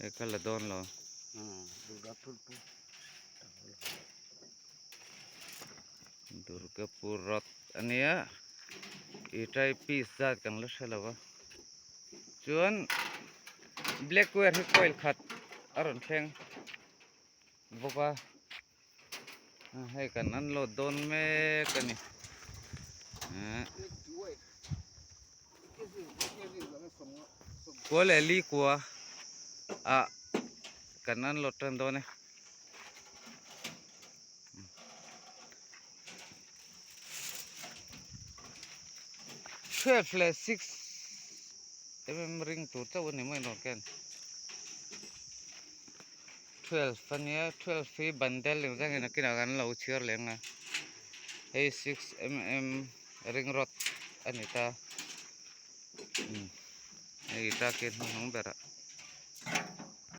Kala don lo. Durgapur Road. Ania itai pizza kan la shalawa. Chuan Blackware hi coil khat aron thleng boka. Hai kan an lo don me kani. Ko le li kwa a kanan lo tan do ne 12/6 ring tu ta woni mai no ken 12 fania 12 fi bandel le jang ina kina kan lo chiar lenga hey 6 ring road anita ita ken hong bera